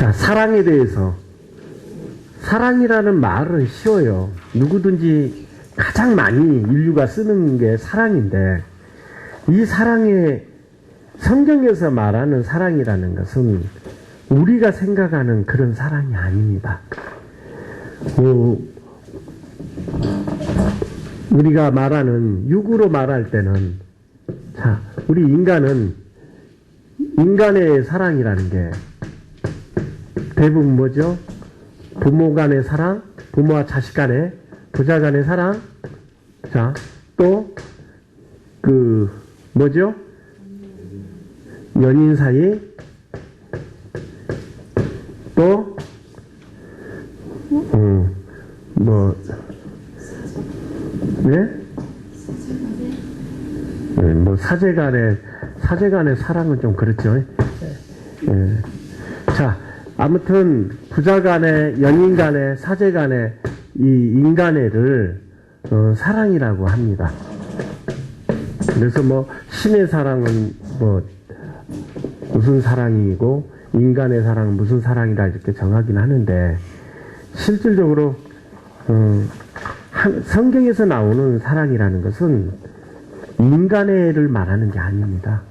자, 사랑에 대해서. 사랑이라는 말은 쉬워요. 누구든지 가장 많이 인류가 쓰는 게 사랑인데, 이 사랑의 성경에서 말하는 사랑이라는 것은 우리가 생각하는 그런 사랑이 아닙니다. 우리가 말하는 육으로 말할 때는, 자, 우리 인간은 인간의 사랑이라는 게 대부분 뭐죠? 부모 간의 사랑, 부모와 자식 간의, 부자 간의 사랑, 자, 또 뭐죠? 연인 사이, 또 사제간의 사랑은 좀 그렇죠. 예. 자, 아무튼 부자 간의, 연인 간의, 사제 간의 이 인간애를 사랑이라고 합니다. 그래서 신의 사랑은 무슨 사랑이고 인간의 사랑은 무슨 사랑이다 이렇게 정하긴 하는데, 실질적으로 성경에서 나오는 사랑이라는 것은 인간애를 말하는 게 아닙니다.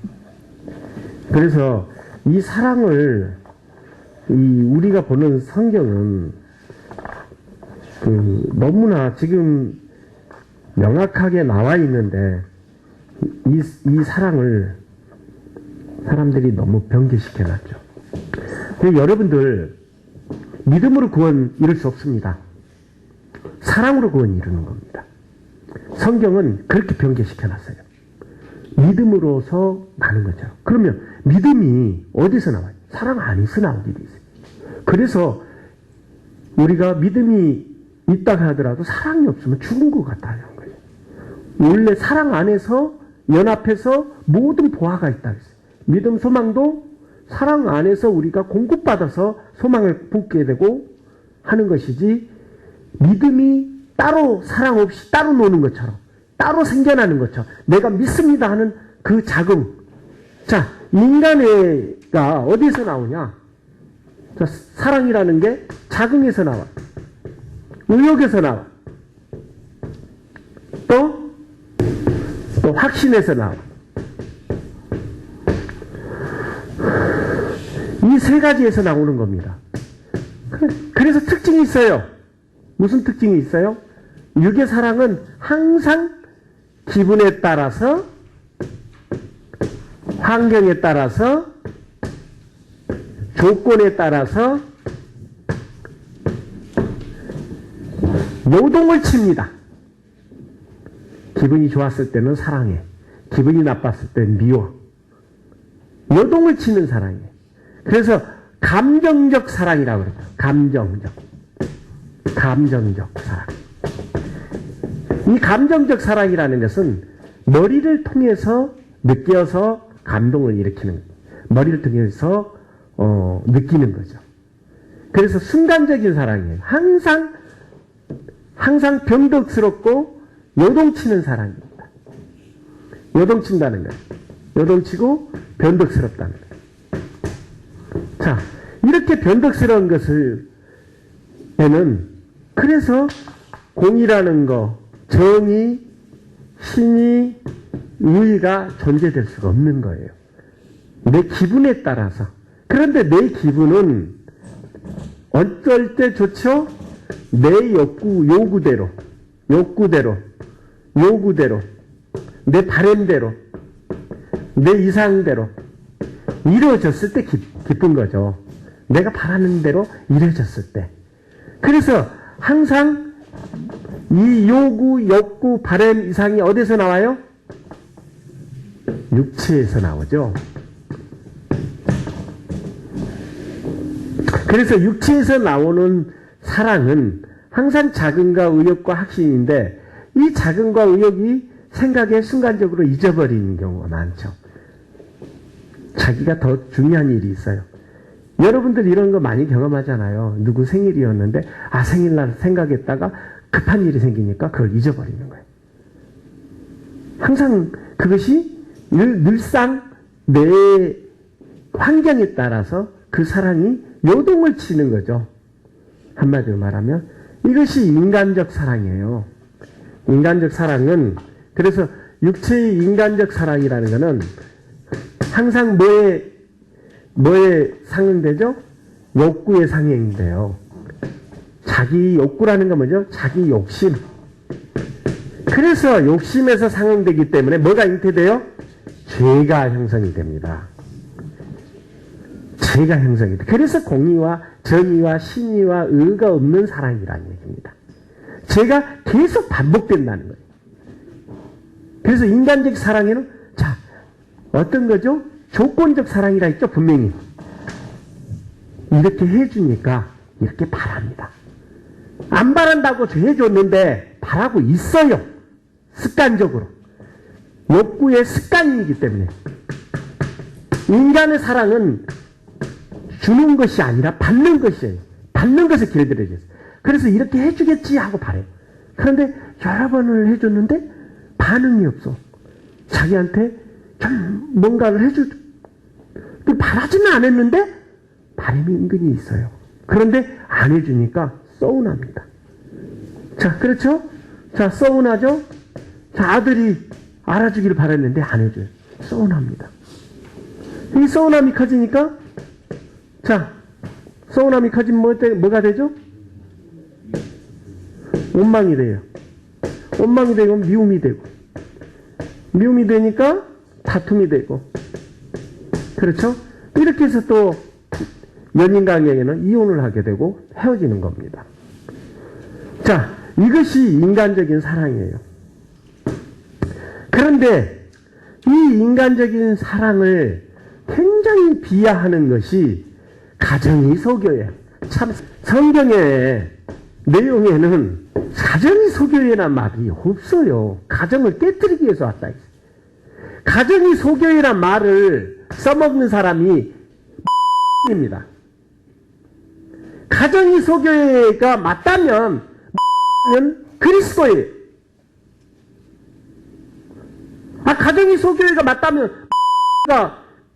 그래서 이 사랑을 우리가 보는 성경은 너무나 지금 명확하게 나와 있는데, 이 사랑을 사람들이 너무 변개시켜 놨죠. 여러분들, 믿음으로 구원 이룰 수 없습니다. 사랑으로 구원 이루는 겁니다. 성경은 그렇게 변개시켜 놨어요. 믿음으로서 나는 거죠. 그러면 믿음이 어디서 나와요? 사랑 안에서 나오게 돼 있어요. 그래서 우리가 믿음이 있다 하더라도 사랑이 없으면 죽은 것 같다는 거예요. 원래 사랑 안에서 연합해서 모든 보화가 있다 그랬어요. 믿음, 소망도 사랑 안에서 우리가 공급받아서 소망을 품게 되고 하는 것이지, 믿음이 따로 사랑 없이 따로 노는 것처럼, 따로 생겨나는 것처럼, 내가 믿습니다 하는 그 자긍. 자, 인간애가 어디서 나오냐? 자, 사랑이라는 게 자긍에서 나와. 의욕에서 나와. 또 확신에서 나와. 이 세 가지에서 나오는 겁니다. 그래서 특징이 있어요. 무슨 특징이 있어요? 육의 사랑은 항상 기분에 따라서, 환경에 따라서, 조건에 따라서 요동을 칩니다. 기분이 좋았을 때는 사랑해. 기분이 나빴을 때는 미워. 요동을 치는 사랑이에요. 그래서 감정적 사랑이라고 그래요. 감정적 사랑. 이 감정적 사랑이라는 것은 머리를 통해서 느껴서 감동을 일으키는 거예요. 머리를 통해서 느끼는 거죠. 그래서 순간적인 사랑이에요. 항상 변덕스럽고 요동치는 사랑입니다. 요동친다는 거예요. 요동치고 변덕스럽다는 거예요. 자, 이렇게 변덕스러운 에는 그래서 공이라는 거, 정의, 신의, 의의가 존재될 수가 없는 거예요. 내 기분에 따라서. 그런데 내 기분은 어쩔 때 좋죠? 내 요구대로, 내 바램대로, 내 이상대로 이루어졌을 때 기쁜 거죠. 내가 바라는 대로 이루어졌을 때. 그래서 항상 이 욕구, 바람, 이상이 어디서 나와요? 육체에서 나오죠. 그래서 육체에서 나오는 사랑은 항상 자긍과 의욕과 확신인데, 이 자긍과 의욕이 생각에 순간적으로 잊어버리는 경우가 많죠. 자기가 더 중요한 일이 있어요. 여러분들 이런 거 많이 경험하잖아요. 누구 생일이었는데 생일날 생각했다가 급한 일이 생기니까 그걸 잊어버리는 거예요. 항상 그것이 늘상 내 환경에 따라서 그 사랑이 요동을 치는 거죠. 한마디로 말하면 이것이 인간적 사랑이에요. 인간적 사랑은 그래서 육체의 인간적 사랑이라는 것은 항상 뭐에 상응되죠? 욕구에 상응돼요. 자기 욕구라는 건 뭐죠? 자기 욕심. 그래서 욕심에서 상응되기 때문에 뭐가 잉태돼요? 죄가 형성이 됩니다. 죄가 형성이 돼. 그래서 공의와 정의와 신의와 의가 없는 사랑이라는 얘기입니다. 죄가 계속 반복된다는 거예요. 그래서 인간적 사랑에는 자 어떤 거죠? 조건적 사랑이라 했죠. 분명히 이렇게 해주니까 이렇게 바랍니다. 안 바란다고 해줬는데 바라고 있어요. 습관적으로. 욕구의 습관이기 때문에. 인간의 사랑은 주는 것이 아니라 받는 것이에요. 받는 것에 길들여져 있어요. 그래서 이렇게 해주겠지 하고 바래요. 그런데 여러 번을 해줬는데 반응이 없어. 자기한테 좀 뭔가를 바라지는 않았는데 바람이 은근히 있어요. 그런데 안 해주니까 서운합니다. 자, 그렇죠? 자, 서운하죠? 자, 아들이 알아주기를 바랐는데 안 해줘요. 서운합니다. 이 서운함이 커지니까 자, 서운함이 커지면 뭐가 되죠? 원망이 돼요. 원망이 되고 미움이 되고 미움이 되니까 다툼이 되고 그렇죠? 이렇게 해서 또 연인 관계에는 이혼을 하게 되고 헤어지는 겁니다. 자, 이것이 인간적인 사랑이에요. 그런데 이 인간적인 사랑을 굉장히 비하하는 것이 가정이 소교예요. 참 성경의 내용에는 가정이 소교회란 말이 없어요. 가정을 깨뜨리기 위해서 왔다. 가정이 소교회란 말을 써먹는 사람이 입니다. 가정이 소교회가 맞다면 그리스도예요. 가정이 소교회가 맞다면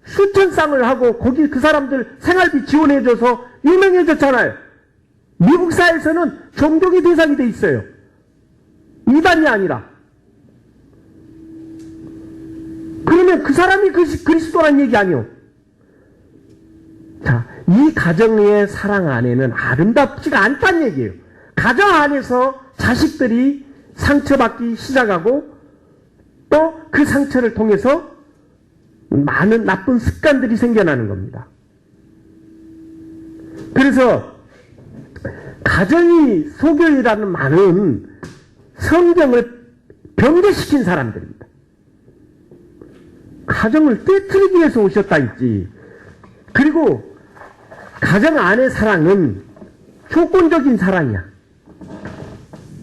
수천 쌍을 하고 거기 그 사람들 생활비 지원해줘서 유명해졌잖아요. 미국 사회에서는 종교의 대상이 돼 있어요. 이단이 아니라. 그러면 그 사람이 그리스도라는 얘기 아니요. 자, 이 가정의 사랑 안에는 아름답지가 않다는 얘기예요. 가정 안에서 자식들이 상처받기 시작하고 또 그 상처를 통해서 많은 나쁜 습관들이 생겨나는 겁니다. 그래서 가정이 소교이라는 말은 성경을 변개시킨 사람들입니다. 가정을 깨트리기 위해서 오셨다 했지. 그리고 가정 안의 사랑은 조건적인 사랑이야.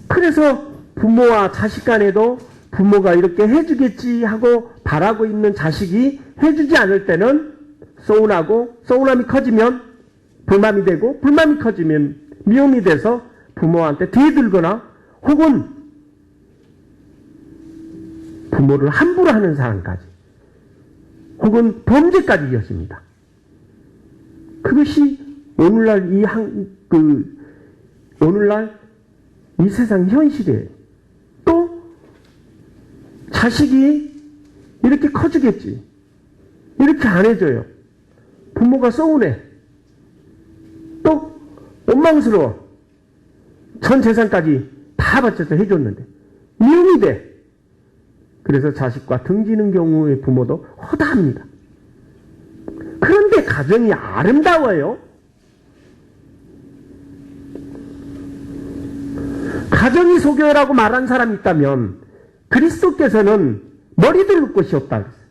그래서 부모와 자식 간에도 부모가 이렇게 해주겠지 하고 바라고 있는 자식이 해주지 않을 때는 서운하고 서운함이 커지면 불만이 되고 불만이 커지면 미움이 돼서 부모한테 대들거나 혹은 부모를 함부로 하는 상황까지 혹은 범죄까지 이어집니다. 그것이 오늘날 오늘날 이 세상 현실이에요. 또 자식이 이렇게 커지겠지. 이렇게 안 해줘요. 부모가 서운해. 또 원망스러워. 전 재산까지 다 바쳐서 해줬는데 미움이 돼. 그래서 자식과 등지는 경우의 부모도 허다합니다. 그런데 가정이 아름다워요. 가정이 소교회라고 말한 사람이 있다면 그리스도께서는 머리 들을 곳이 없다 그랬어요.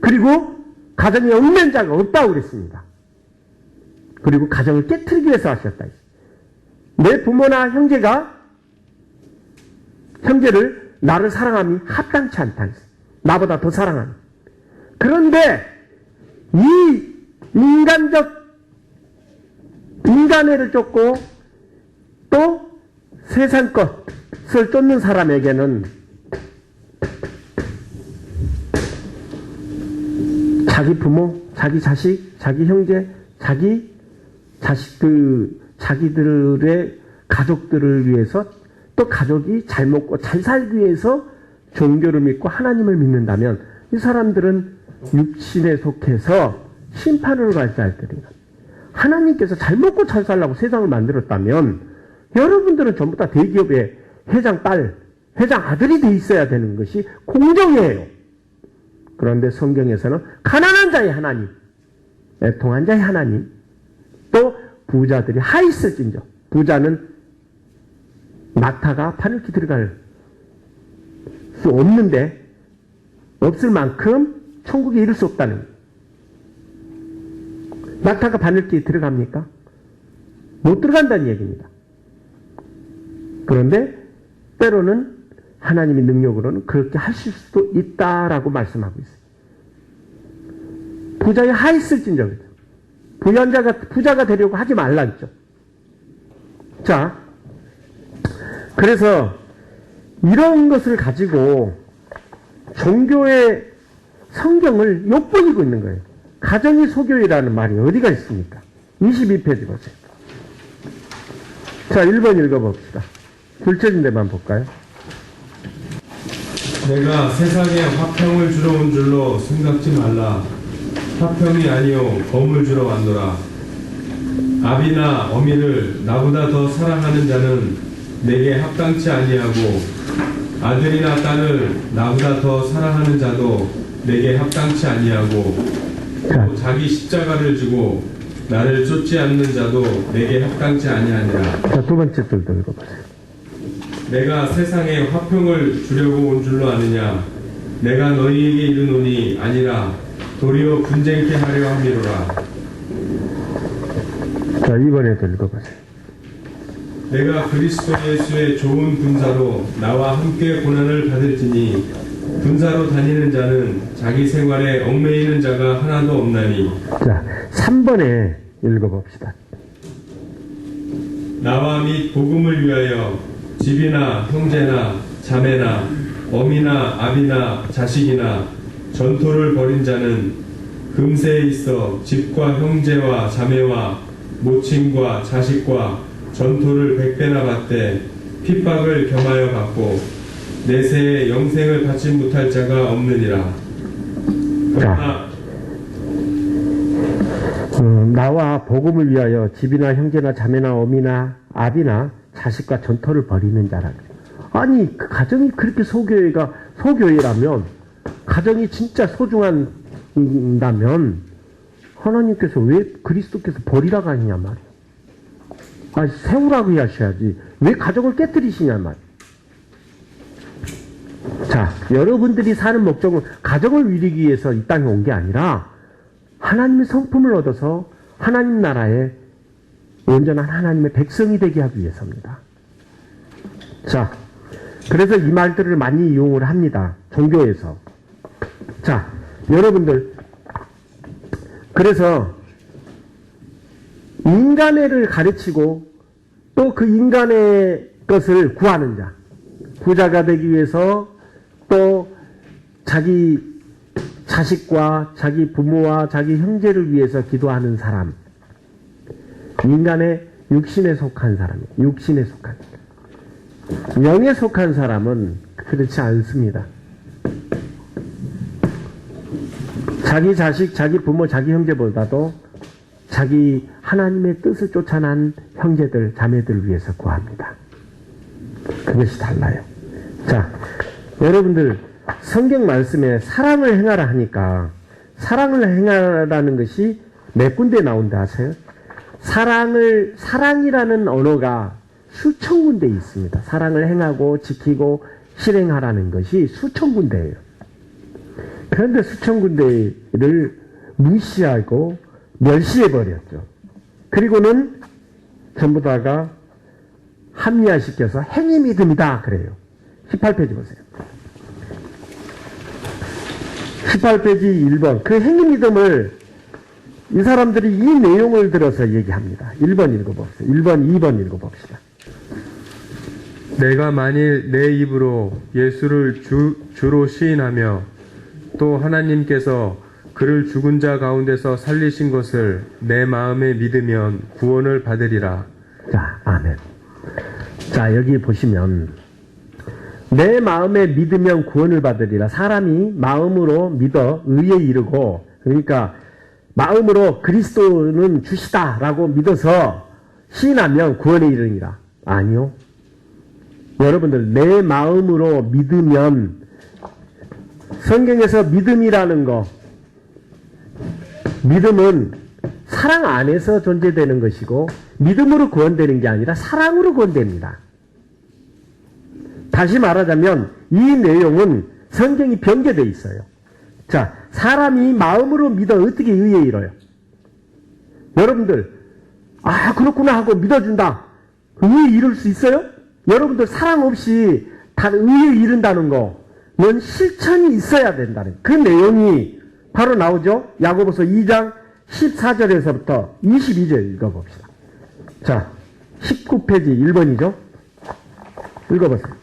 그리고 가정에 없는 자가 없다고 그랬습니다. 그리고 가정을 깨트리기 위해서 하셨다. 내 부모나 형제를 나를 사랑함이 합당치 않다. 나보다 더 사랑하는. 그런데 이 인간애를 쫓고 또 세상 것을 쫓는 사람에게는 자기 부모, 자기 자식, 자기 형제, 자기 자식, 자기들의 가족들을 위해서 또 가족이 잘 먹고 잘 살기 위해서 종교를 믿고 하나님을 믿는다면 이 사람들은 육신에 속해서 심판을 갈 자들이다. 하나님께서 잘 먹고 잘 살라고 세상을 만들었다면 여러분들은 전부 다 대기업의 회장 딸, 회장 아들이 돼 있어야 되는 것이 공정이에요. 그런데 성경에서는 가난한 자의 하나님, 애통한 자의 하나님, 또 부자들이 하있을진저, 부자는 낙타가 바늘기 들어갈 수 없는데 없을 만큼 천국에 이를 수 없다는 거예요. 낙타가 바늘기에 들어갑니까? 못 들어간다는 얘기입니다. 그런데 때로는 하나님의 능력으로는 그렇게 하실 수도 있다라고 말씀하고 있어요. 부자의 하있을진저, 부자가 되려고 하지 말라 했죠. 자, 그래서 이런 것을 가지고 종교의 성경을 욕보이고 있는 거예요. 가정이 소교이라는 말이 어디가 있습니까? 22페이지 보세요. 자, 1번 읽어봅시다. 둘째인 데만 볼까요? 내가 세상에 화평을 주러 온 줄로 생각지 말라. 화평이 아니요 검을 주러 왔노라. 아비나 어미를 나보다 더 사랑하는 자는 내게 합당치 아니하고 아들이나 딸을 나보다 더 사랑하는 자도 내게 합당치 아니하고 또 자기 십자가를 지고 나를 쫓지 않는 자도 내게 합당치 아니하니라. 자, 두 번째 줄도 읽어보세요. 내가 세상에 화평을 주려고 온 줄로 아느냐. 내가 너희에게 이르노니 아니라 도리어 분쟁케 하려 함이로라. 자, 이번에도 읽어보세요. 내가 그리스도 예수의 좋은 군사로 나와 함께 고난을 받을지니 군사로 다니는 자는 자기 생활에 얽매이는 자가 하나도 없나니. 자, 3번에 읽어봅시다. 나와 및 복음을 위하여 집이나 형제나 자매나 어미나 아비나 자식이나 전토를 벌인 자는 금세에 있어 집과 형제와 자매와 모친과 자식과 전토를 100배나 받되 핍박을 겸하여 받고 내세에 영생을 받지 못할 자가 없느니라. 그러나 나와 복음을 위하여 집이나 형제나 자매나 어미나 아비나 자식과 전토를 벌이는 자라. 아니, 그 가정이 그렇게 소교회라면, 가정이 진짜 소중한다면 하나님께서 왜 그리스도께서 버리라고 하느냐 말이에요. 아, 세우라고 하셔야지 왜 가정을 깨뜨리시냐 말이에요. 자, 여러분들이 사는 목적은 가정을 이루기 위해서 이 땅에 온 게 아니라 하나님의 성품을 얻어서 하나님 나라에 온전한 하나님의 백성이 되게 하기 위해서입니다. 자, 그래서 이 말들을 많이 이용을 합니다. 종교에서. 자, 여러분들, 그래서 인간애를 가르치고 또 그 인간의 것을 구하는 자, 부자가 되기 위해서 또 자기 자식과 자기 부모와 자기 형제를 위해서 기도하는 사람, 인간의 육신에 속한 사람이에요. 육신에 속한. 영에 속한 사람은 그렇지 않습니다. 자기 자식, 자기 부모, 자기 형제보다도 자기 하나님의 뜻을 쫓아난 형제들, 자매들을 위해서 구합니다. 그것이 달라요. 자, 여러분들 성경 말씀에 사랑을 행하라 하니까 사랑을 행하라는 것이 몇 군데 나온다 아세요? 사랑이라는 언어가 수천 군데 있습니다. 사랑을 행하고 지키고 실행하라는 것이 수천 군데예요. 그런데 수천 군데를 무시하고 멸시해버렸죠. 그리고는 전부 다가 합리화시켜서 행위 믿음이다 그래요. 18페이지 보세요. 18페이지 1번. 그 행위 믿음을 이 사람들이 이 내용을 들어서 얘기합니다. 1번 읽어봅시다. 1번, 2번 읽어봅시다. 내가 만일 내 입으로 예수를 주로 시인하며 또 하나님께서 그를 죽은 자 가운데서 살리신 것을 내 마음에 믿으면 구원을 받으리라. 자, 아멘. 자, 여기 보시면 내 마음에 믿으면 구원을 받으리라. 사람이 마음으로 믿어 의에 이르고, 그러니까 마음으로 그리스도는 주시다라고 믿어서 시인하면 구원에 이르니라. 아니요. 여러분들, 내 마음으로 믿으면, 성경에서 믿음이라는 거, 믿음은 사랑 안에서 존재되는 것이고 믿음으로 구원되는 게 아니라 사랑으로 구원됩니다. 다시 말하자면 이 내용은 성경이 변개되어 있어요. 자, 사람이 마음으로 믿어 어떻게 의에 이뤄요? 여러분들, 아 그렇구나 하고 믿어준다. 의에 이룰 수 있어요? 여러분들, 사랑 없이 다 의에 이른다는 거, 이건 실천이 있어야 된다는 그 내용이 바로 나오죠. 야고보서 2장 14절에서부터 22절 읽어봅시다. 자, 19페이지 1번이죠. 읽어보세요.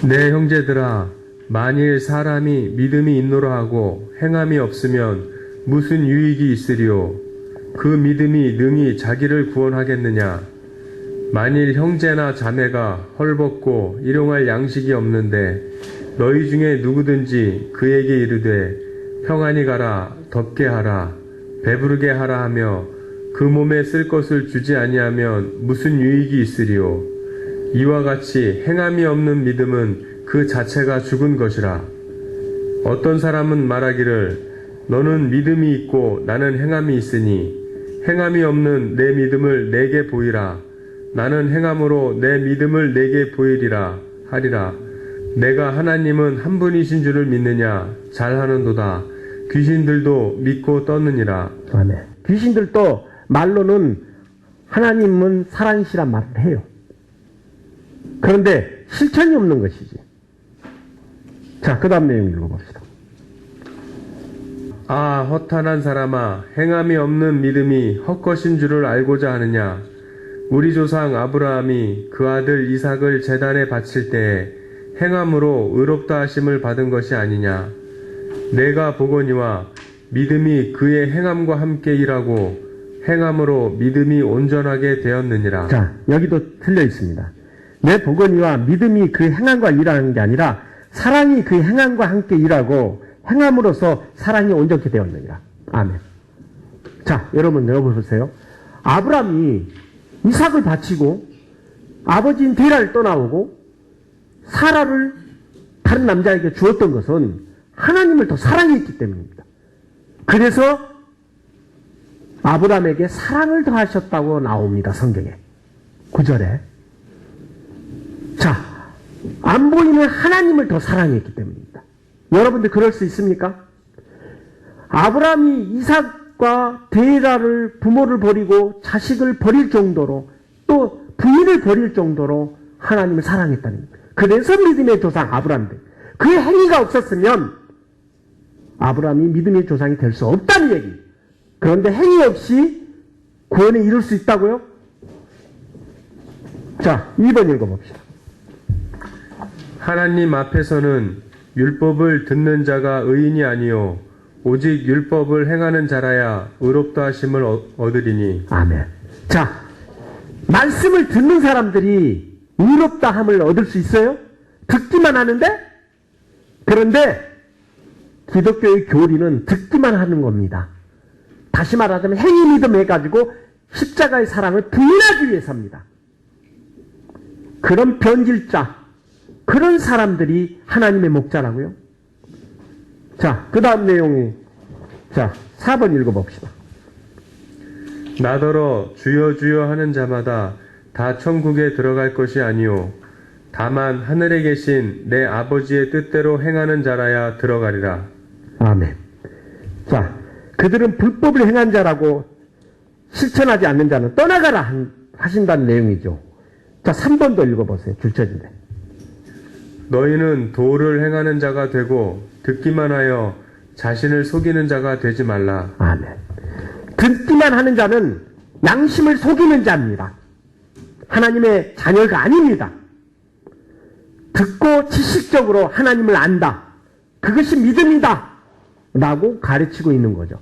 내 형제들아, 만일 사람이 믿음이 있노라 하고 행함이 없으면 무슨 유익이 있으리요? 그 믿음이 능히 자기를 구원하겠느냐? 만일 형제나 자매가 헐벗고 일용할 양식이 없는데 너희 중에 누구든지 그에게 이르되 평안히 가라, 덥게 하라, 배부르게 하라 하며 그 몸에 쓸 것을 주지 아니하면 무슨 유익이 있으리요? 이와 같이 행함이 없는 믿음은 그 자체가 죽은 것이라. 어떤 사람은 말하기를 너는 믿음이 있고 나는 행함이 있으니 행함이 없는 내 믿음을 내게 보이라. 나는 행함으로 내 믿음을 내게 보이리라 하리라. 내가 하나님은 한 분이신 줄을 믿느냐? 잘하는도다. 귀신들도 믿고 떴느니라. 아멘. 귀신들도 말로는 하나님은 사랑이시란 말을 해요. 그런데 실천이 없는 것이지. 자, 그 다음 내용 읽어봅시다. 아, 허탄한 사람아, 행함이 없는 믿음이 헛것인 줄을 알고자 하느냐? 우리 조상 아브라함이 그 아들 이삭을 제단에 바칠 때에 행함으로 의롭다 하심을 받은 것이 아니냐? 내가 보거니와 믿음이 그의 행함과 함께 일하고 행함으로 믿음이 온전하게 되었느니라. 자, 여기도 틀려 있습니다. 내 보거니와 믿음이 그 행함과 일하는 게 아니라 사랑이 그 행함과 함께 일하고 행함으로써 사랑이 온전케 되었느니라. 아멘. 자, 여러분 여러보세요. 아브라함이 이삭을 바치고 아버지인 데라를 떠나오고 사라를 다른 남자에게 주었던 것은 하나님을 더 사랑했기 때문입니다. 그래서 아브라함에게 사랑을 더하셨다고 나옵니다. 성경에 9절에. 자, 안 보이는 하나님을 더 사랑했기 때문입니다. 여러분들 그럴 수 있습니까? 아브라함이 이삭과 데라를 부모를 버리고 자식을 버릴 정도로 또 부인을 버릴 정도로 하나님을 사랑했다는 거예요. 그래서 믿음의 조상 아브라함인데 그 행위가 없었으면 아브라함이 믿음의 조상이 될 수 없다는 얘기. 그런데 행위 없이 구원에 이룰 수 있다고요? 자, 2번 읽어봅시다. 하나님 앞에서는 율법을 듣는 자가 의인이 아니요 오직 율법을 행하는 자라야 의롭다 하심을 얻으리니. 아멘. 자, 말씀을 듣는 사람들이 의롭다함을 얻을 수 있어요? 듣기만 하는데? 그런데 기독교의 교리는 듣기만 하는 겁니다. 다시 말하자면 행위 믿음 해가지고 십자가의 사랑을 부인하기 위해서입니다. 그런 변질자, 그런 사람들이 하나님의 목자라고요. 자, 그 다음 내용이, 자, 4번 읽어봅시다. 나더러 주여 주여 하는 자마다 다 천국에 들어갈 것이 아니요 다만 하늘에 계신 내 아버지의 뜻대로 행하는 자라야 들어가리라. 아멘. 자, 그들은 불법을 행한 자라고 실천하지 않는 자는 떠나가라 하신다는 내용이죠. 자, 3번도 읽어보세요. 줄쳐진데. 너희는 도를 행하는 자가 되고 듣기만 하여 자신을 속이는 자가 되지 말라. 아멘. 듣기만 하는 자는 양심을 속이는 자입니다. 하나님의 자녀가 아닙니다. 듣고 지식적으로 하나님을 안다. 그것이 믿음이다. 라고 가르치고 있는 거죠.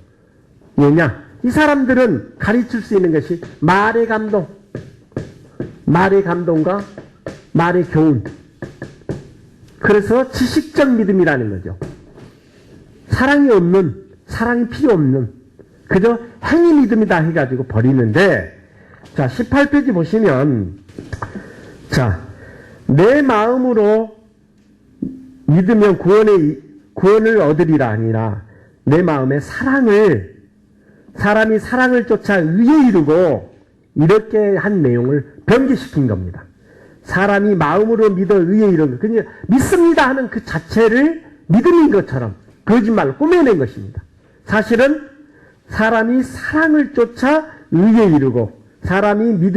왜냐? 이 사람들은 가르칠 수 있는 것이 말의 감동, 말의 감동과 말의 교훈. 그래서 지식적 믿음이라는 거죠. 사랑이 없는, 사랑이 필요 없는, 그저 행위 믿음이다 해가지고 버리는데, 자, 18페이지 보시면, 자, 내 마음으로 믿으면 구원을 얻으리라 아니라, 내 마음에 사람이 사랑을 쫓아 의에 이르고, 이렇게 한 내용을 변개시킨 겁니다. 사람이 마음으로 믿어 의에 이르고, 그냥 믿습니다 하는 그 자체를 믿음인 것처럼 거짓말로 꾸며낸 것입니다. 사실은 사람이 사랑을 쫓아 의에 이르고, 사람이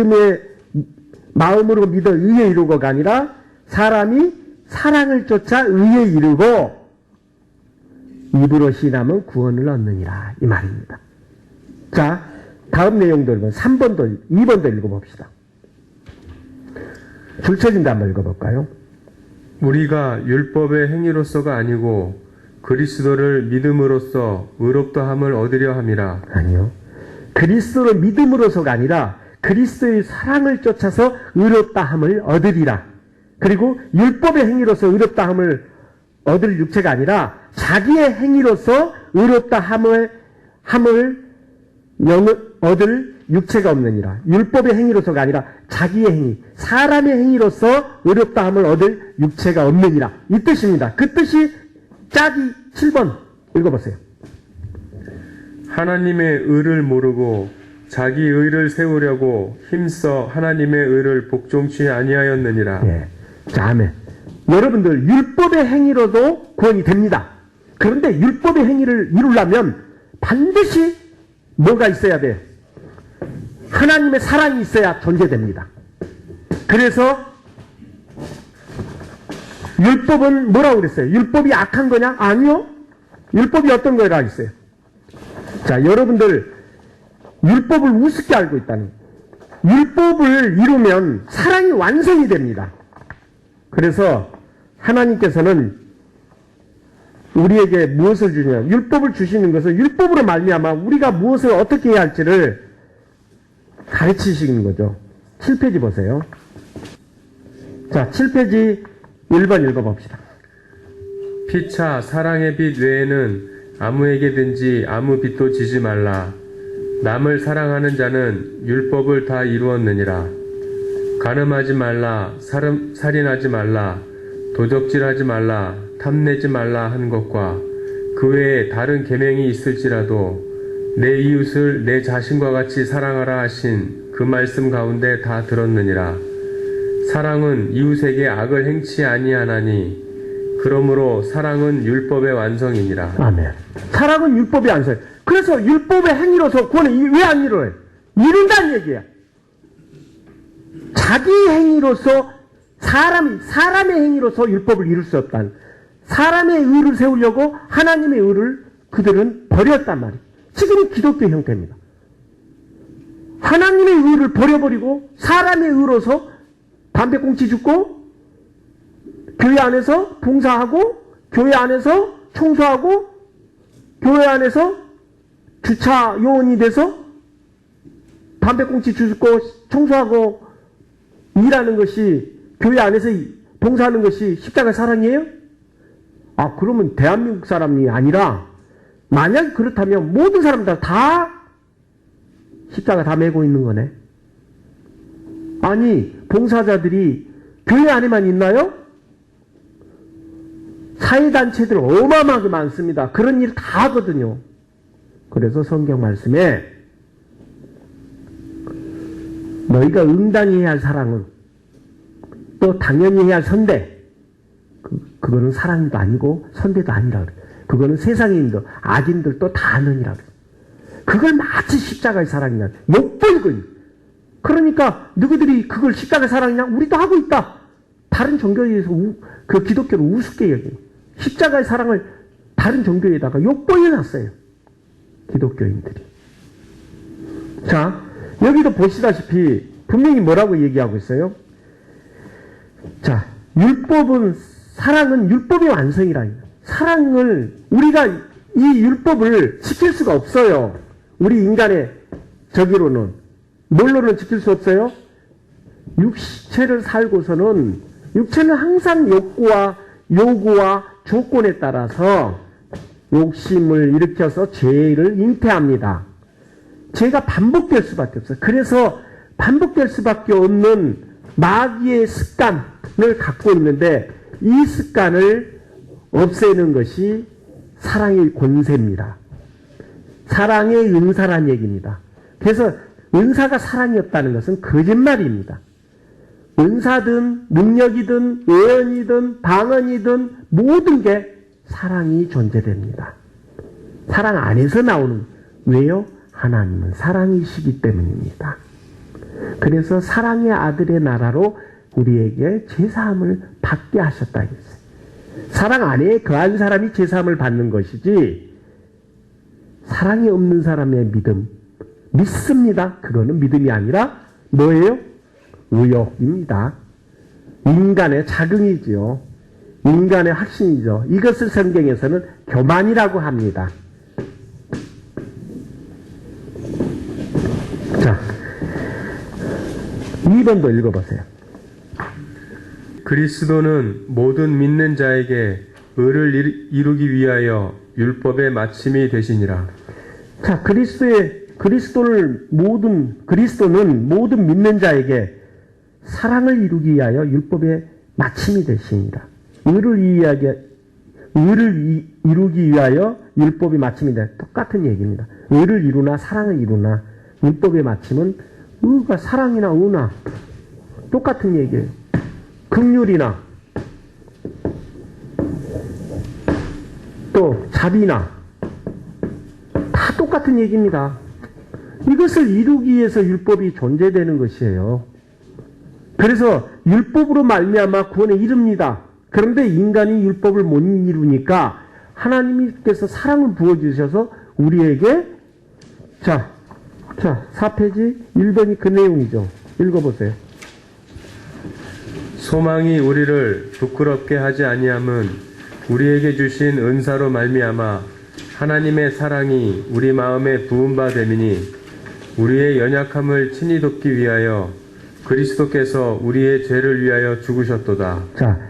마음으로 믿어 의에 이르고가 아니라 사람이 사랑을 쫓아 의에 이르고 입으로 시인하면 구원을 얻느니라, 이 말입니다. 자, 다음 내용들 3번도 2번도 읽어봅시다. 줄쳐진다 한번 읽어볼까요? 우리가 율법의 행위로서가 아니고 그리스도를 믿음으로써 의롭다함을 얻으려 함이라. 아니요. 그리스도를 믿음으로서가 아니라 그리스도의 사랑을 쫓아서 의롭다함을 얻으리라. 그리고 율법의 행위로서 의롭다함을 얻을 육체가 아니라 자기의 행위로서 의롭다함을 얻을 육체가 없느니라. 율법의 행위로서가 아니라 자기의 행위, 사람의 행위로서 의롭다함을 얻을 육체가 없느니라. 이 뜻입니다. 그 뜻이 짝이 7번 읽어보세요. 하나님의 의를 모르고 자기 의를 세우려고 힘써 하나님의 의를 복종치 아니하였느니라. 예. 자, 아멘. 여러분들 율법의 행위로도 구원이 됩니다. 그런데 율법의 행위를 이루려면 반드시 뭐가 있어야 돼요? 하나님의 사랑이 있어야 존재됩니다. 그래서 율법은 뭐라고 그랬어요? 율법이 악한 거냐? 아니요. 율법이 어떤 거라 했어요? 자, 여러분들 율법을 우습게 알고 있다는 거예요. 율법을 이루면 사랑이 완성이 됩니다. 그래서 하나님께서는 우리에게 무엇을 주냐? 율법을 주시는 것은 율법으로 말미암아 우리가 무엇을 어떻게 해야 할지를 가르치시는 거죠. 7페이지 보세요. 자, 7페이지 1번 읽어봅시다. 피차 사랑의 빛 외에는 아무에게든지 아무 빛도 지지 말라. 남을 사랑하는 자는 율법을 다 이루었느니라. 간음하지 말라, 살인하지 말라, 도적질하지 말라, 탐내지 말라 한 것과 그 외에 다른 계명이 있을지라도 내 이웃을 내 자신과 같이 사랑하라 하신 그 말씀 가운데 다 들었느니라. 사랑은 이웃에게 악을 행치 아니하나니 그러므로 사랑은 율법의 완성이니라. 아멘. 사랑은 율법의 완성. 그래서 율법의 행위로서 구원을 왜 안 이루어요? 이룬다는 얘기야. 자기 행위로서 사람의 행위로서 율법을 이룰 수 없다는, 사람의 의를 세우려고 하나님의 의를 그들은 버렸단 말이에요. 지금은 기독교 형태입니다. 하나님의 의를 버려버리고 사람의 의로서 담배꽁치 줍고 교회 안에서 봉사하고 교회 안에서 청소하고 교회 안에서 주차 요원이 돼서 담배꽁치 줍고 청소하고 일하는 것이, 교회 안에서 봉사하는 것이 십자가 사랑이에요? 아, 그러면 대한민국 사람이 아니라, 만약 그렇다면 모든 사람들 다 십자가 다 메고 있는 거네. 아니, 봉사자들이 교회 안에만 있나요? 사회단체들 어마어마하게 많습니다. 그런 일 다 하거든요. 그래서 성경 말씀에 너희가 응당히 해야 할 사랑은, 또 당연히 해야 할 선대, 그거는 사랑도 아니고 선대도 아니라 그래. 그거는 세상인들, 악인들도 다 하느니라 그래. 그걸 마치 십자가의 사랑이냐, 욕보이거니. 그러니까 누구들이 그걸 십자가의 사랑이냐? 우리도 하고 있다. 다른 종교에 의해서 그 기독교를 우습게 여겨요. 십자가의 사랑을 다른 종교에다가 욕보여놨어요. 기독교인들이. 자, 여기도 보시다시피 분명히 뭐라고 얘기하고 있어요? 자, 사랑은 율법의 완성이라. 사랑을 우리가 이 율법을 지킬 수가 없어요. 우리 인간의 저기로는. 뭘로는 지킬 수 없어요? 육체를 살고서는 육체는 항상 욕구와 요구와 조건에 따라서 욕심을 일으켜서 죄를 잉태합니다. 죄가 반복될 수밖에 없어요. 그래서 반복될 수밖에 없는 마귀의 습관을 갖고 있는데 이 습관을 없애는 것이 사랑의 권세입니다. 사랑의 은사란 얘기입니다. 그래서 은사가 사랑이 없다는 것은 거짓말입니다. 은사든 능력이든 예언이든 방언이든 모든 게 사랑이 존재됩니다. 사랑 안에서 나오는, 왜요? 하나님은 사랑이시기 때문입니다. 그래서 사랑의 아들의 나라로 우리에게 제사함을 받게 하셨다 했어요. 사랑 안에 거한 사람이 제사함을 받는 것이지 사랑이 없는 사람의 믿음, 믿습니다. 그거는 믿음이 아니라 뭐예요? 의욕입니다. 인간의 자긍이지요. 인간의 확신이죠. 이것을 성경에서는 교만이라고 합니다. 자, 2번도 읽어보세요. 그리스도는 모든 믿는 자에게 의를 이루기 위하여 율법의 마침이 되시니라. 자, 그리스도는 모든 믿는 자에게 사랑을 이루기 위하여 율법의 마침이 되시니라. 의를 이루기 위하여 율법의 마침이 돼. 똑같은 얘기입니다. 의를 이루나 사랑을 이루나 율법의 마침은 의가 사랑이나 의나 똑같은 얘기예요. 긍휼이나 또 자비나 다 똑같은 얘기입니다. 이것을 이루기 위해서 율법이 존재되는 것이에요. 그래서 율법으로 말미암아 구원에 이릅니다. 그런데 인간이 율법을 못 이루니까 하나님께서 사랑을 부어주셔서 우리에게 4페이지 1번이 그 내용이죠. 읽어보세요. 소망이 우리를 부끄럽게 하지 아니함은 우리에게 주신 은사로 말미암아 하나님의 사랑이 우리 마음에 부은 바 됨이니 우리의 연약함을 친히 돕기 위하여 그리스도께서 우리의 죄를 위하여 죽으셨도다. 자,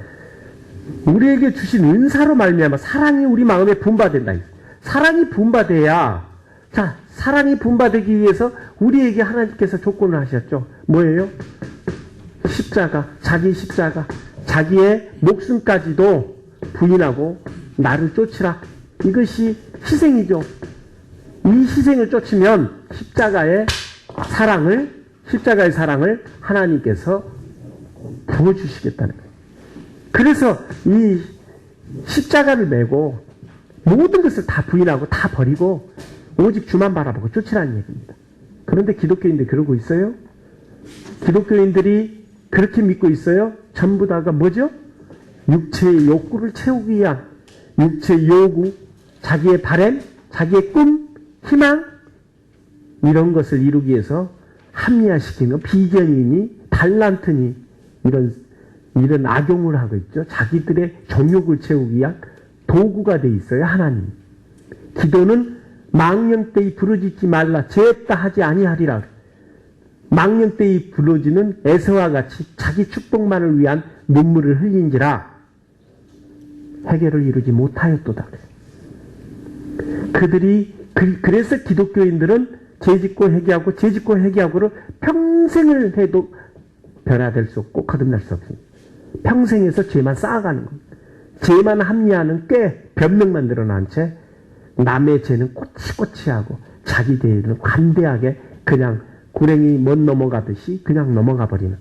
우리에게 주신 은사로 말미암아 사랑이 우리 마음에 부은 바 된다. 사랑이 부은 바 돼야, 자, 사랑이 부은 바 되기 위해서 우리에게 하나님께서 조건을 하셨죠. 뭐예요? 십자가, 자기 십자가, 자기의 목숨까지도 부인하고 나를 쫓으라. 이것이 희생이죠. 이 희생을 쫓으면 십자가의 사랑을 하나님께서 부어주시겠다는 거예요. 그래서 이 십자가를 메고 모든 것을 다 부인하고 다 버리고 오직 주만 바라보고 쫓으라는 얘기입니다. 그런데 기독교인들 그러고 있어요? 기독교인들이 그렇게 믿고 있어요? 전부 다가 뭐죠? 육체의 욕구를 채우기 위한 육체의 요구, 자기의 바램, 자기의 꿈, 희망 이런 것을 이루기 위해서 합리화시키는 비견이니 달란트니 이런 악용을 하고 있죠. 자기들의 정욕을 채우기 위한 도구가 돼 있어요. 하나님. 기도는 망령되이 부르짖지 말라 죄했다 하지 아니하리라. 망령되이 부르짖는 에서와 같이 자기 축복만을 위한 눈물을 흘린지라 해결을 이루지 못하였도다. 그래서 기독교인들은 죄짓고 회개하고를 평생을 해도 변화될 수 없고 거듭날 수 없습니다. 평생에서 죄만 쌓아가는 겁니다. 죄만 합리화하는 꽤 변명만 늘어난 채 남의 죄는 꼬치꼬치하고 자기 죄는 관대하게 그냥 구렁이 못 넘어가듯이 그냥 넘어가 버리는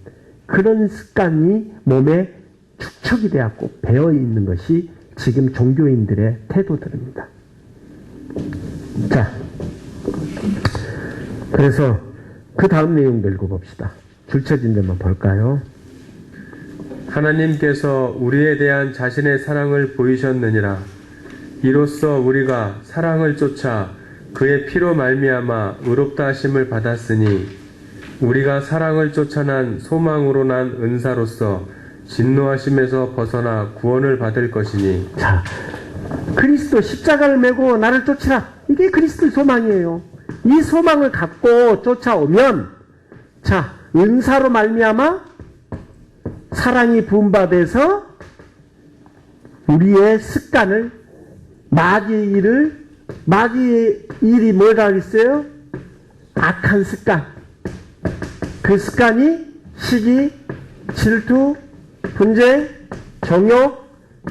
그런 습관이 몸에 축적이 되었고 배어 있는 것이 지금 종교인들의 태도들입니다. 자, 그래서 그 다음 내용도 읽어봅시다. 줄쳐진 데만 볼까요? 하나님께서 우리에 대한 자신의 사랑을 보이셨느니라. 이로써 우리가 사랑을 쫓아 그의 피로 말미암아 의롭다 하심을 받았으니 우리가 사랑을 쫓아 난 소망으로 난 은사로서 진노하심에서 벗어나 구원을 받을 것이니. 자, 그리스도 십자가를 메고 나를 쫓으라. 이게 그리스도의 소망이에요. 이 소망을 갖고 쫓아오면 자, 은사로 말미암아 사랑이 부음받아서 우리의 습관을 마귀의 일이 뭐라 그랬어요? 악한 습관. 그 습관이 시기, 질투, 분쟁, 정욕,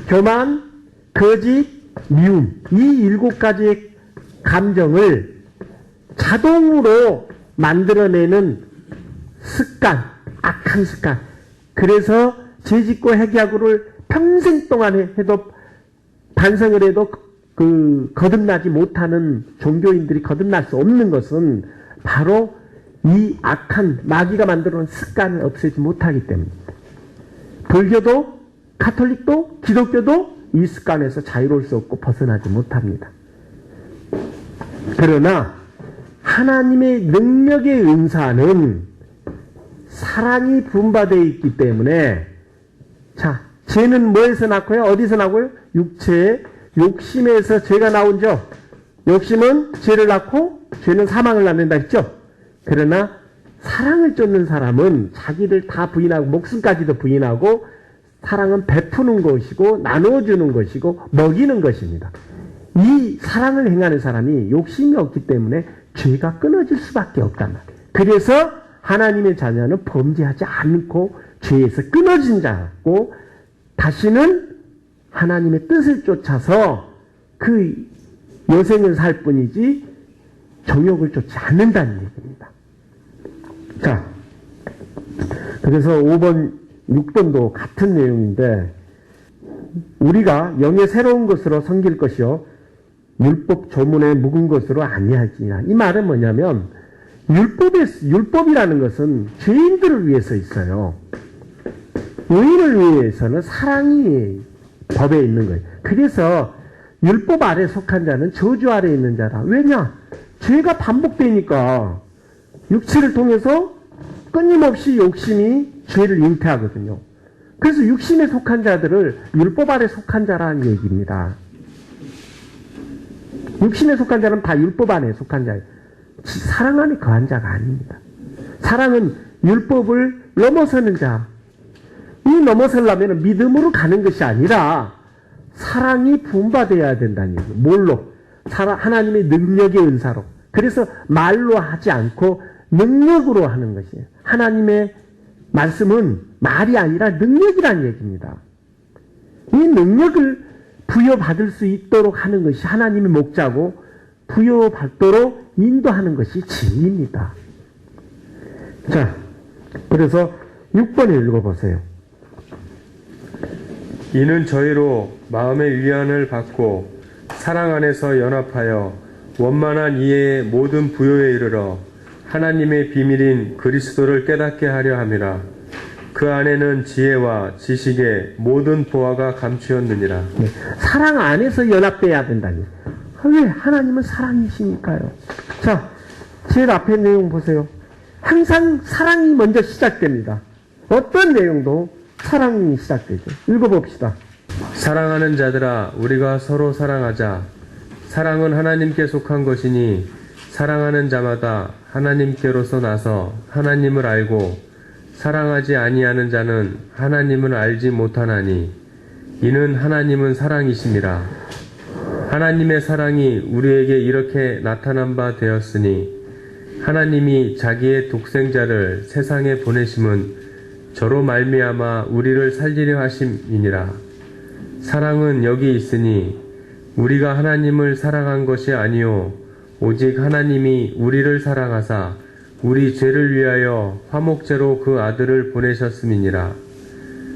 교만, 거짓, 미움. 이 7가지의 감정을 자동으로 만들어내는 습관, 악한 습관. 그래서 죄짓고 회개하고를 평생 동안 해도 반성을 해도 거듭나지 못하는 종교인들이 거듭날 수 없는 것은 바로 이 악한 마귀가 만들어놓은 습관을 없애지 못하기 때문입니다. 불교도 가톨릭도 기독교도 이 습관에서 자유로울 수 없고 벗어나지 못합니다. 그러나 하나님의 능력의 은사는 사랑이 분바되어 있기 때문에 자, 죄는 뭐에서 낳고요? 어디서 나고요? 육체의 욕심에서 죄가 나오죠. 욕심은 죄를 낳고 죄는 사망을 낳는다 했죠. 그러나 사랑을 쫓는 사람은 자기를 다 부인하고 목숨까지도 부인하고 사랑은 베푸는 것이고 나누어주는 것이고 먹이는 것입니다. 이 사랑을 행하는 사람이 욕심이 없기 때문에 죄가 끊어질 수밖에 없단 말이에요. 그래서 하나님의 자녀는 범죄하지 않고 죄에서 끊어진 자고 다시는 하나님의 뜻을 쫓아서 그 여생을 살 뿐이지 정욕을 쫓지 않는다는 얘기입니다. 자, 그래서 5번, 6번도 같은 내용인데 우리가 영의 새로운 것으로 섬길 것이요 율법 조문에 묵은 것으로 아니할지니라. 이 말은 뭐냐면 율법이라는 것은 죄인들을 위해서 있어요. 의인을 위해서는 사랑이 법에 있는 거예요. 그래서 율법 아래 속한 자는 저주 아래 있는 자라. 왜냐? 죄가 반복되니까 육체를 통해서 끊임없이 욕심이 죄를 잉태하거든요. 그래서 육신에 속한 자들을 율법 아래 속한 자라는 얘기입니다. 육신에 속한 자는 다 율법 안에 속한 자예요. 사랑 안에 거한 자가 아닙니다. 사랑은 율법을 넘어서는 자. 이 넘어서려면 믿음으로 가는 것이 아니라 사랑이 부음받아야 된다는 얘기예요. 뭘로? 하나님의 능력의 은사로. 그래서 말로 하지 않고 능력으로 하는 것이에요. 하나님의 말씀은 말이 아니라 능력이라는 얘기입니다. 이 능력을 부여받을 수 있도록 하는 것이 하나님의 목자고 부여받도록 인도하는 것이 진리입니다. 자, 그래서 6번을 읽어보세요. 이는 저희로 마음의 위안을 받고 사랑 안에서 연합하여 원만한 이해의 모든 부요에 이르러 하나님의 비밀인 그리스도를 깨닫게 하려 함이라. 그 안에는 지혜와 지식의 모든 보화가 감추었느니라. 네, 사랑 안에서 연합돼야 된다니. 왜? 하나님은 사랑이시니까요. 자, 제일 앞에 내용 보세요. 항상 사랑이 먼저 시작됩니다. 어떤 내용도 사랑이 시작되죠. 읽어봅시다. 사랑하는 자들아, 우리가 서로 사랑하자. 사랑은 하나님께 속한 것이니 사랑하는 자마다 하나님께로서 나서 하나님을 알고 사랑하지 아니하는 자는 하나님을 알지 못하나니 이는 하나님은 사랑이심이라. 하나님의 사랑이 우리에게 이렇게 나타난 바 되었으니 하나님이 자기의 독생자를 세상에 보내심은 저로 말미암아 우리를 살리려 하심이니라. 사랑은 여기 있으니 우리가 하나님을 사랑한 것이 아니요 오직 하나님이 우리를 사랑하사 우리 죄를 위하여 화목제로 그 아들을 보내셨음이니라.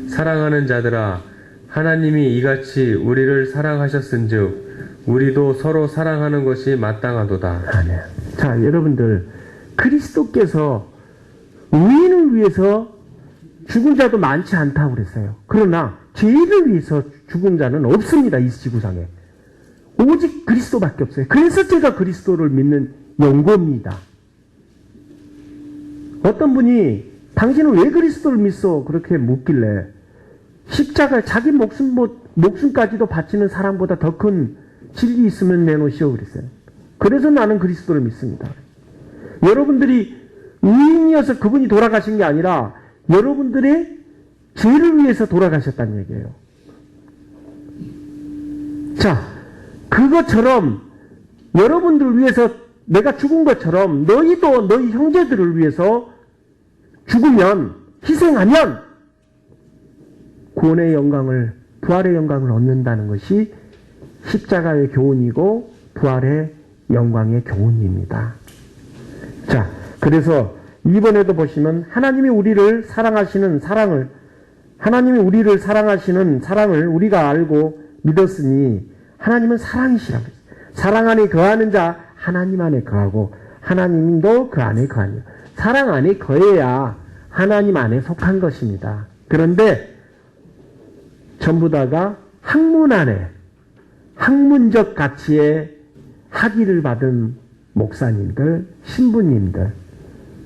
사랑하는 자들아, 하나님이 이같이 우리를 사랑하셨은즉 우리도 서로 사랑하는 것이 마땅하도다. 아멘. 자, 여러분들 그리스도께서 의인을 위해서 죽은 자도 많지 않다고 그랬어요. 그러나 죄인을 위해서 죽은 자는 없습니다. 이 지구상에. 오직 그리스도밖에 없어요. 그래서 제가 그리스도를 믿는 연고입니다. 어떤 분이 당신은 왜 그리스도를 믿어? 그렇게 묻길래 십자가 자기 목숨 목숨까지도 바치는 사랑보다 더 큰 진리 있으면 내놓으시오 그랬어요. 그래서 나는 그리스도를 믿습니다. 여러분들이 의인이어서 그분이 돌아가신 게 아니라 여러분들의 죄를 위해서 돌아가셨다는 얘기예요. 자, 그것처럼 여러분들을 위해서 내가 죽은 것처럼 너희도 너희 형제들을 위해서 죽으면, 희생하면 구원의 영광을, 부활의 영광을 얻는다는 것이 십자가의 교훈이고 부활의 영광의 교훈입니다. 자, 그래서 이번에도 보시면 하나님이 우리를 사랑하시는 사랑을 우리가 알고 믿었으니 하나님은 사랑이시라고 했어요. 사랑 안에 거하는 자 하나님 안에 거하고 하나님도 그 안에 거하니라. 사랑 안에 거해야 하나님 안에 속한 것입니다. 그런데 전부 다가 학문 안에 학문적 가치의 학위를 받은 목사님들, 신부님들,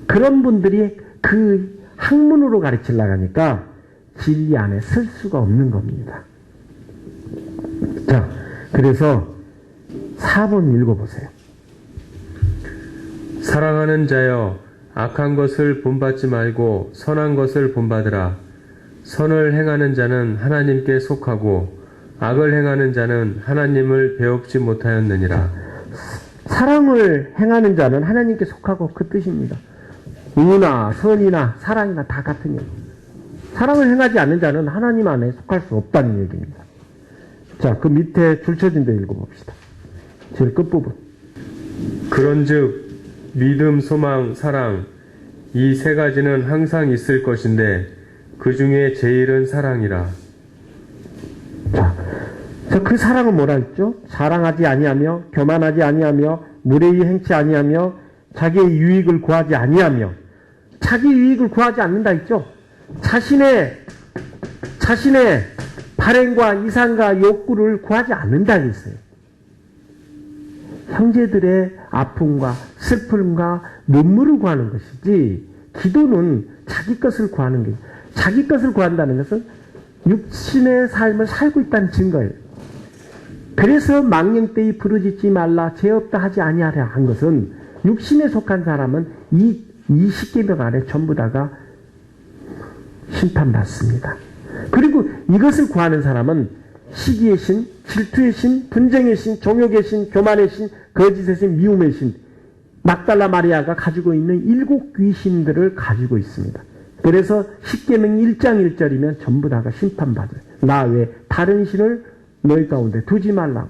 그런 분들이 그 학문으로 가르치려고 하니까 진리 안에 쓸 수가 없는 겁니다. 자, 그래서 4번 읽어보세요. 사랑하는 자여, 악한 것을 본받지 말고 선한 것을 본받으라. 선을 행하는 자는 하나님께 속하고 악을 행하는 자는 하나님을 배웁지 못하였느니라. 사랑을 행하는 자는 하나님께 속하고 그 뜻입니다. 의나 선이나 사랑이나 다 같은 일. 사랑을 행하지 않는 자는 하나님 안에 속할 수 없다는 얘기입니다. 자, 그 밑에 줄쳐진 데 읽어봅시다. 제일 끝부분. 그런즉 믿음, 소망, 사랑 이 세 가지는 항상 있을 것인데 그 중에 제일은 사랑이라. 자, 그 사랑은 뭐라 했죠? 자랑하지 아니하며 교만하지 아니하며 무례히 행치 아니하며 자기의 유익을 구하지 아니하며. 자기 유익을 구하지 않는다 했죠? 자신의 발행과 이상과 욕구를 구하지 않는다 했어요. 형제들의 아픔과 슬픔과 눈물을 구하는 것이지, 기도는 자기 것을 구하는 게, 자기 것을 구한다는 것은 육신의 삶을 살고 있다는 증거예요. 그래서 망령되이 부르짖지 말라 죄 없다 하지 아니하라 한 것은, 육신에 속한 사람은 이 20계명 안에 전부 다가 심판받습니다. 그리고 이것을 구하는 사람은 시기의 신, 질투의 신, 분쟁의 신, 종욕의 신, 교만의 신, 거짓의 신, 미움의 신, 막달라 마리아가 가지고 있는 7 귀신들을 가지고 있습니다. 그래서 십계명 1장 1절이면 전부 다가 심판받아요. 나 외에 다른 신을 너희 가운데 두지 말라.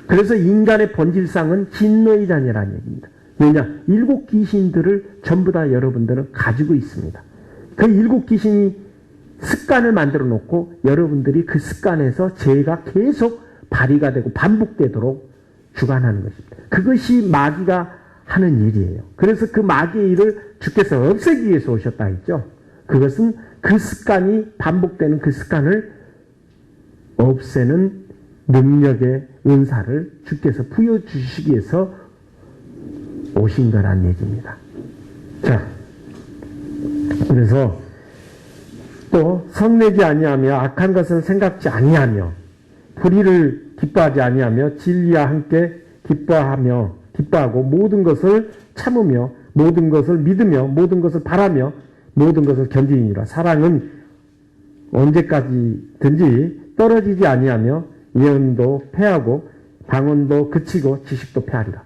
그래서 인간의 본질상은 진노의 자녀라는 얘기입니다. 왜냐? 7 귀신들을 전부 다 여러분들은 가지고 있습니다. 그 7 귀신이 습관을 만들어 놓고 여러분들이 그 습관에서 죄가 계속 발휘가 되고 반복되도록 주관하는 것입니다. 그것이 마귀가 하는 일이에요. 그래서 그 마귀의 일을 주께서 없애기 위해서 오셨다 했죠. 그것은 그 습관이 반복되는 그 습관을 없애는 능력의 은사를 주께서 부여주시기 위해서 오신 거란 얘기입니다. 자, 그래서 또 성내지 아니하며 악한 것은 생각지 아니하며 불의를 기뻐하지 아니하며 진리와 함께 기뻐하고 모든 것을 참으며 모든 것을 믿으며 모든 것을 바라며 모든 것을 견디니라. 사랑은 언제까지든지 떨어지지 아니하며 예언도 패하고 방언도 그치고 지식도 패하리라.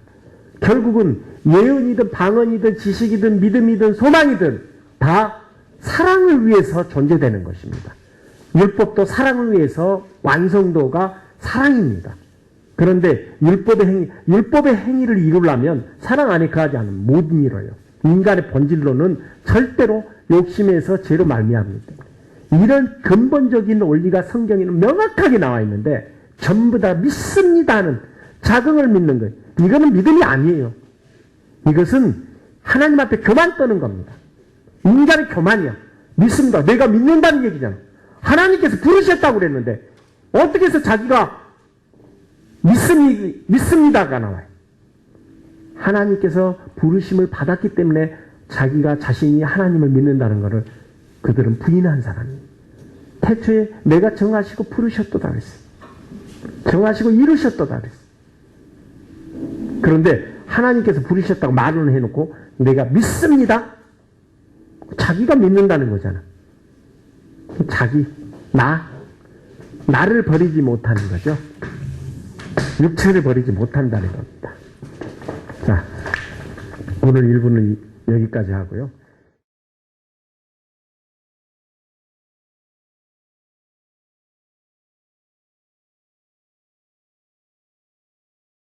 결국은 예언이든 방언이든 지식이든 믿음이든 소망이든 다 사랑을 위해서 존재되는 것입니다. 율법도 사랑을 위해서 완성도가 사랑입니다. 그런데 율법의 행위를 이루려면 사랑 안에 거하지 않으면 못 이뤄요. 인간의 본질로는 절대로 욕심에서 죄로 말미암니다. 이런 근본적인 원리가 성경에는 명확하게 나와 있는데 전부 다 믿습니다 하는 자긍을 믿는 거예요. 이거는 믿음이 아니에요. 이것은 하나님 앞에 교만 떠는 겁니다. 인간의 교만이야. 믿습니다. 내가 믿는다는 얘기잖아. 하나님께서 부르셨다고 그랬는데 어떻게 해서 자기가 믿습니다가 나와요. 하나님께서 부르심을 받았기 때문에 자기가 자신이 하나님을 믿는다는 것을 그들은 부인한 사람이에요. 태초에 내가 정하시고 부르셨도다 그랬어요. 정하시고 이루셨도다 그랬어요. 그런데 하나님께서 부르셨다고 말은 해놓고 내가 믿습니다. 자기가 믿는다는 거잖아. 자기, 나를 버리지 못하는 거죠. 육체를 버리지 못한다는 겁니다. 자, 오늘 1부는 여기까지 하고요.